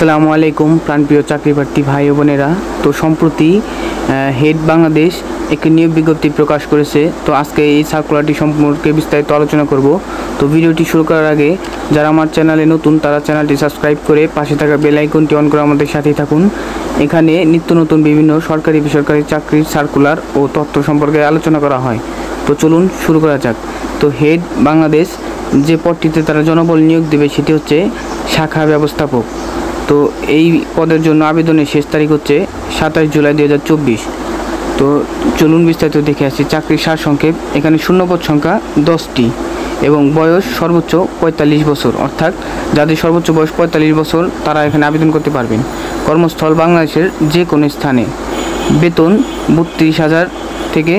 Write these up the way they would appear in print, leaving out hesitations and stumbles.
আসসালামু আলাইকুম প্রাণপ্রিয় চাকরিপ্রার্থী ভাই ও বোনেরা। তো সম্প্রতি হেড বাংলাদেশ একটি নিয়োগ বিজ্ঞপ্তি প্রকাশ করেছে। তো আজকে এই সার্কুলারটি সম্পর্কে বিস্তারিত আলোচনা করব। তো ভিডিওটি শুরু করার আগে যারা আমার চ্যানেলে নতুন তারা চ্যানেলটি সাবস্ক্রাইব করে পাশে থাকা বেল আইকনটি অন করে আমাদের সাথেই থাকুন। এখানে নিত্য নতুন বিভিন্ন সরকারি বেসরকারি চাকরির সার্কুলার ও তথ্য সম্পর্কে আলোচনা করা হয়। তো চলুন শুরু করা যাক। তো হেড বাংলাদেশ যে পদটিতে তারা জনবল নিয়োগ দেবে সেটি হচ্ছে শাখা ব্যবস্থাপক। তো এই পদের জন্য আবেদনের শেষ তারিখ হচ্ছে 27 জুলাই 2024। তো চলুন বিস্তারিত দেখে আসছি। চাকরির সারসংক্ষেপ: এখানে শূন্যপদ সংখ্যা 10টি এবং বয়স সর্বোচ্চ 45 বছর, অর্থাৎ যাদের সর্বোচ্চ বয়স 45 বছর তারা এখানে আবেদন করতে পারবেন। কর্মস্থল বাংলাদেশের যে কোনো স্থানে। বেতন 32,000 থেকে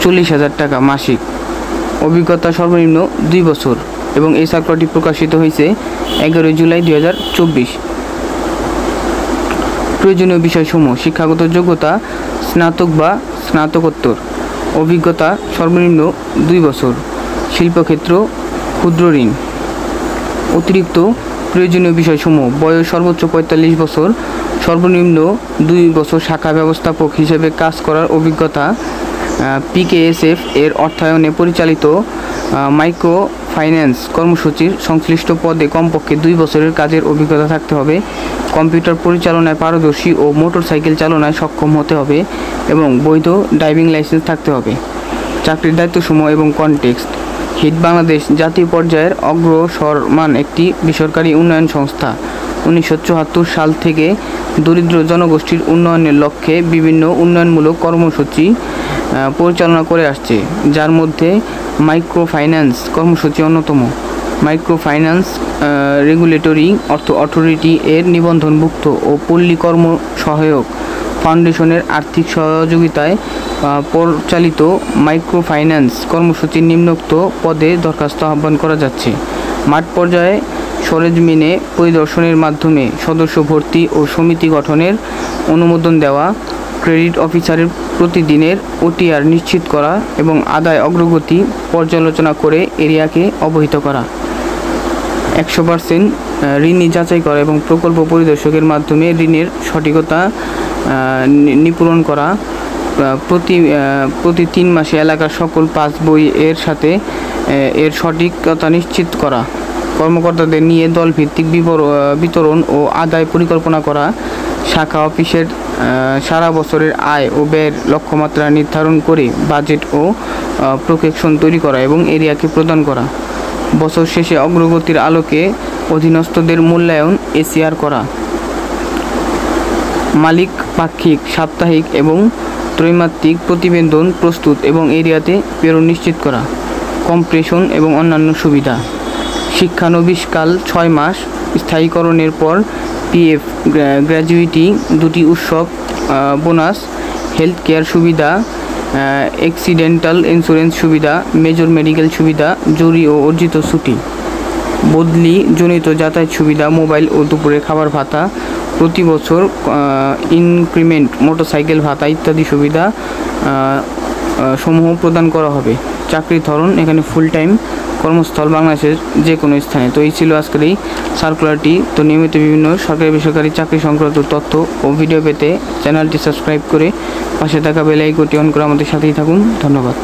40,000 টাকা মাসিক। অভিজ্ঞতা সর্বনিম্ন 2 বছর এবং এই সার্কুলারটি প্রকাশিত হয়েছে 11 জুলাই 2024। প্রয়োজনীয় বিষয়সমূহ: শিক্ষাগত যোগ্যতা স্নাতক বা স্নাতকোত্তর, অভিজ্ঞতা সর্বনিম্ন 2 বছর, শিল্পক্ষেত্র, ক্ষুদ্র ঋণ। অতিরিক্ত প্রয়োজনীয় বিষয়সমূহ: বয়স সর্বোচ্চ 45 বছর, সর্বনিম্ন 2 বছর শাখা ব্যবস্থাপক হিসেবে কাজ করার অভিজ্ঞতা, পিকেএসএফ এর অর্থায়নে পরিচালিত মাইক্রো ফাইন্যান্স কর্মসূচির সংশ্লিষ্ট পদে কমপক্ষে 2 বছরের কাজের অভিজ্ঞতা থাকতে হবে, কম্পিউটার পরিচালনায় পারদর্শী ও মোটরসাইকেল চালনায় সক্ষম হতে হবে এবং বৈধ ড্রাইভিং লাইসেন্স থাকতে হবে। চাকরির দায়িত্বসমূহ এবং কনটেক্সট: হিট বাংলাদেশ জাতীয় পর্যায়ের অগ্রসরমান একটি বেসরকারি উন্নয়ন সংস্থা। 1974 সাল থেকে দরিদ্র জনগোষ্ঠীর উন্নয়নের লক্ষ্যে বিভিন্ন উন্নয়নমূলক কর্মসূচি পরিচালনা করে আসছে, যার মধ্যে মাইক্রো ফাইন্যান্স কর্মসূচি অন্যতম। মাইক্রো ফাইন্যান্স রেগুলেটরি অথরিটি এর নিবন্ধনভুক্ত ও পল্লী কর্ম সহায়ক ফাউন্ডেশনের আর্থিক সহযোগিতায় পরিচালিত মাইক্রো ফাইন্যান্স কর্মসূচির নিম্নোক্ত পদে দরখাস্ত আহ্বান করা যাচ্ছে: মাঠ পর্যায়ে সরেজমিনে পরিদর্শনের মাধ্যমে সদস্য ভর্তি ও সমিতি গঠনের অনুমোদন দেওয়া, ক্রেডিট অফিসারের প্রতিদিনের ওটিআর নিশ্চিত করা এবং আদায় অগ্রগতি পর্যালোচনা করে এরিয়াকে অবহিত করা, 100% ঋণী যাচাই করা এবং প্রকল্প পরিদর্শকের মাধ্যমে ঋণের সঠিকতা নিপূরণ করা, প্রতি 3 মাসে এলাকার সকল পাস বই এর সাথে এর সঠিকতা নিশ্চিত করা, কর্মকর্তাদের নিয়ে দলভিত্তিক বিতরণ ও আদায় পরিকল্পনা করা, শাখা অফিসের সারা বছরের আয় ও ব্যয়ের লক্ষ্যমাত্রা নির্ধারণ করে বাজেট ও প্রজেকশন তৈরি করা এবং এরিয়াকে প্রদান করা, বছর শেষে অগ্রগতির আলোকে অধীনস্থদের মূল্যায়ন এসিআর করা, মালিক পাক্ষিক, সাপ্তাহিক এবং ত্রৈমাত্রিক প্রতিবেদন প্রস্তুত এবং এরিয়াতে প্রেরণ নিশ্চিত করা, কম্প্রেশন এবং অন্যান্য সুবিধা। শিক্ষানবিশকাল 6 মাস, স্থায়ীকরণের পর পিএফ, গ্র্যাজুইটি, 2টি উৎসব বোনাস, হেলথ কেয়ার সুবিধা, অ্যাক্সিডেন্টাল ইন্স্যুরেন্স সুবিধা, মেজর মেডিকেল সুবিধা, জরুরি ও অর্জিত ছুটি, বদলি জনিত যাতায়াত সুবিধা, মোবাইল ও দুপুরে খাবার ভাতা, প্রতি বছর ইনক্রিমেন্ট মোটরসাইকেল ভাতা ইত্যাদি সুবিধা সমূহ প্রদান করা হবে। চাকরির ধরন: এখানে ফুল টাইম, কর্মস্থল বাংলাদেশের যে কোনো স্থানে। তো এই ছিল আজকের এই সার্কুলারটি। তো নিয়মিত বিভিন্ন সরকারি বেসরকারি চাকরি সংক্রান্ত তথ্য ও ভিডিও পেতে চ্যানেলটি সাবস্ক্রাইব করে পাশে থাকা বেল আইকনটি অন করে আমাদের সাথেই থাকুন। ধন্যবাদ।